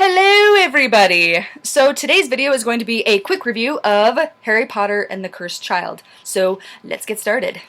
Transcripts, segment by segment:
Hello everybody! So today's video is going to be a quick review of Harry Potter and the Cursed Child. So let's get started.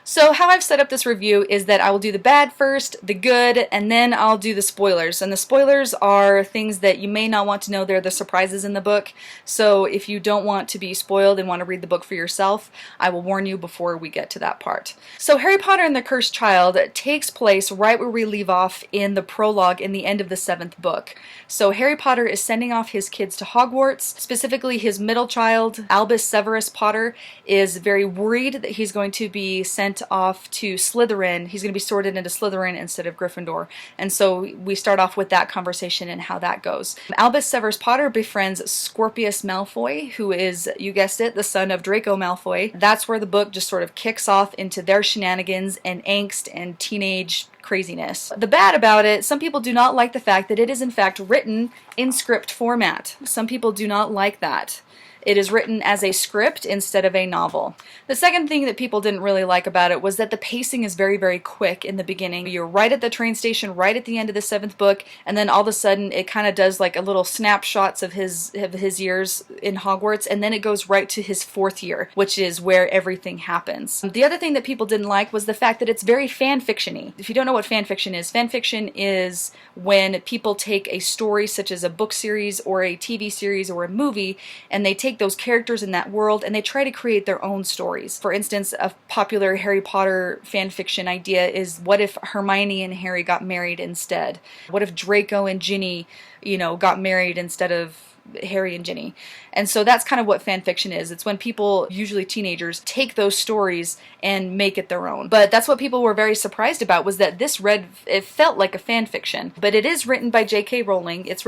So how I've set up this review is that I will do the bad first, the good, and then I'll do the spoilers. And the spoilers are things that you may not want to know. They're the surprises in the book. So if you don't want to be spoiled and want to read the book for yourself, I will warn you before we get to that part. So Harry Potter and the Cursed Child takes place right where we leave off in the prologue in the end of the 7th book. So Harry Potter is sending off his kids to Hogwarts. Specifically, his middle child, Albus Severus Potter, is very worried that he's going to be sent off to Slytherin. He's going to be sorted into Slytherin instead of Gryffindor. And so we start off with that conversation and how that goes. Albus Severus Potter befriends Scorpius Malfoy, who is, you guessed it, the son of Draco Malfoy. That's where the book just sort of kicks off into their shenanigans and angst and teenage craziness. The bad about it, some people do not like the fact that it is in fact written in script format. Some people do not like that. It is written as a script instead of a novel. The second thing that people didn't really like about it was that the pacing is very, very quick in the beginning. You're right at the train station, right at the end of the 7th book, and then all of a sudden it kind of does like a little snapshots of his years in Hogwarts, and then it goes right to his 4th year, which is where everything happens. The other thing that people didn't like was the fact that it's very fan-fiction-y. If you don't know what fan fiction is when people take a story such as a book series or a TV series or a movie, and they take those characters in that world and they try to create their own stories. For instance, a popular Harry Potter fan fiction idea is, what if Hermione and Harry got married instead? What if Draco and Ginny, got married instead of Harry and Ginny? And so that's kind of what fan fiction is. It's when people, usually teenagers, take those stories and make it their own. But that's what people were very surprised about, was that it felt like a fan fiction. But it is written by J.K. Rowling. It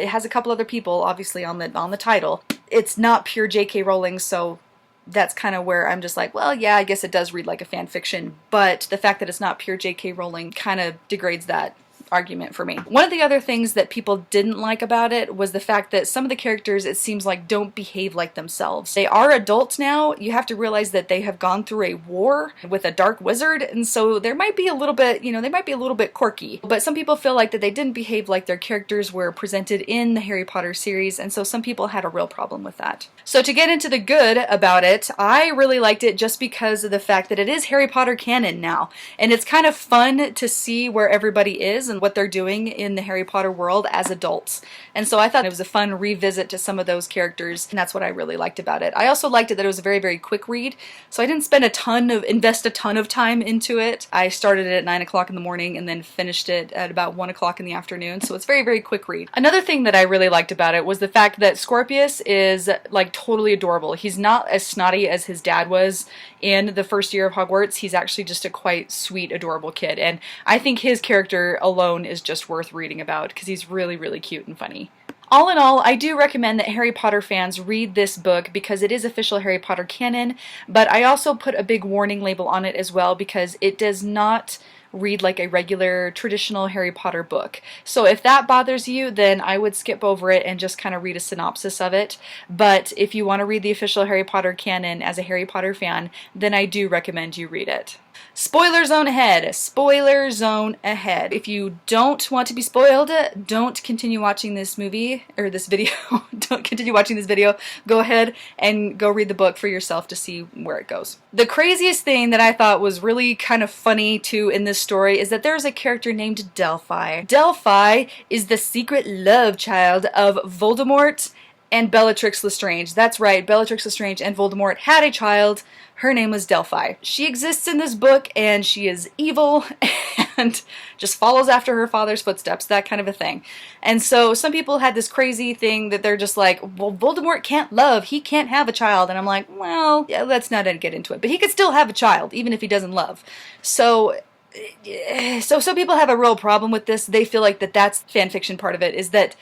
has a couple other people, obviously, on the title. It's not pure J.K. Rowling, so that's kind of where I'm just like, well, yeah, I guess it does read like a fan fiction, but the fact that it's not pure J.K. Rowling kind of degrades that argument for me. One of the other things that people didn't like about it was the fact that some of the characters, it seems like, don't behave like themselves. They are adults now. You have to realize that they have gone through a war with a dark wizard, and so there might be a little bit, they might be a little bit quirky. But some people feel like that they didn't behave like their characters were presented in the Harry Potter series, and so some people had a real problem with that. So to get into the good about it, I really liked it just because of the fact that it is Harry Potter canon now, and it's kind of fun to see where everybody is and what they're doing in the Harry Potter world as adults. And so I thought it was a fun revisit to some of those characters, and that's what I really liked about it. I also liked it that it was a very, very quick read, so I didn't invest a ton of time into it. I started it at 9 o'clock in the morning and then finished it at about 1 o'clock in the afternoon, so it's very, very quick read. Another thing that I really liked about it was the fact that Scorpius is like totally adorable. He's not as snotty as his dad was in the first year of Hogwarts. He's actually just a quite sweet, adorable kid, and I think his character alone is just worth reading about because he's really, really cute and funny. All in all, I do recommend that Harry Potter fans read this book because it is official Harry Potter canon, but I also put a big warning label on it as well because it does not read like a regular traditional Harry Potter book. So if that bothers you, then I would skip over it and just kind of read a synopsis of it. But if you want to read the official Harry Potter canon as a Harry Potter fan, then I do recommend you read it. Spoiler zone ahead. Spoiler zone ahead. If you don't want to be spoiled, don't continue watching this movie, or this video. Don't continue watching this video. Go ahead and go read the book for yourself to see where it goes. The craziest thing that I thought was really kind of funny too in this story is that there's a character named Delphi. Delphi is the secret love child of Voldemort and Bellatrix Lestrange. That's right, Bellatrix Lestrange and Voldemort had a child. Her name was Delphi. She exists in this book, and she is evil and just follows after her father's footsteps, that kind of a thing. And so some people had this crazy thing that they're just like, well, Voldemort can't love, he can't have a child. And I'm like, well, yeah, let's not get into it. But he could still have a child, even if he doesn't love. So some people have a real problem with this. They feel like that's fanfiction part of it, is that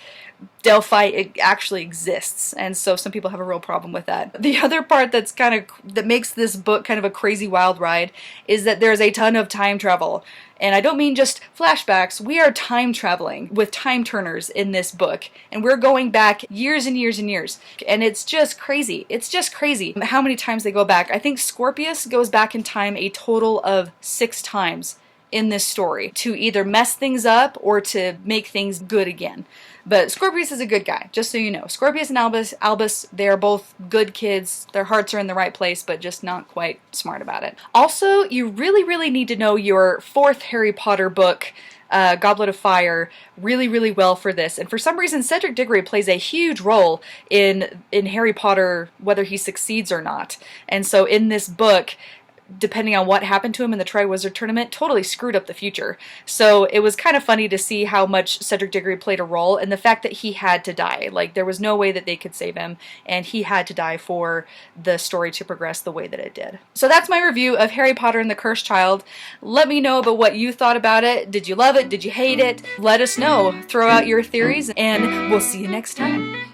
Delphi actually exists, and so some people have a real problem with that. The other part that makes this book kind of a crazy wild ride is that there's a ton of time travel. And I don't mean just flashbacks. We are time traveling with time turners in this book, and we're going back years and years and years. And it's just crazy. It's just crazy how many times they go back. I think Scorpius goes back in time a total of 6 times in this story to either mess things up or to make things good again. But Scorpius is a good guy, just so you know. Scorpius and Albus, they are both good kids. Their hearts are in the right place, but just not quite smart about it. Also, you really, really need to know your 4th Harry Potter book, Goblet of Fire, really, really well for this. And for some reason, Cedric Diggory plays a huge role in Harry Potter, whether he succeeds or not. And so in this book, depending on what happened to him in the Triwizard Tournament, totally screwed up the future. So it was kind of funny to see how much Cedric Diggory played a role, and the fact that he had to die. Like, there was no way that they could save him, and he had to die for the story to progress the way that it did. So that's my review of Harry Potter and the Cursed Child. Let me know about what you thought about it. Did you love it? Did you hate it? Let us know. Throw out your theories, and we'll see you next time.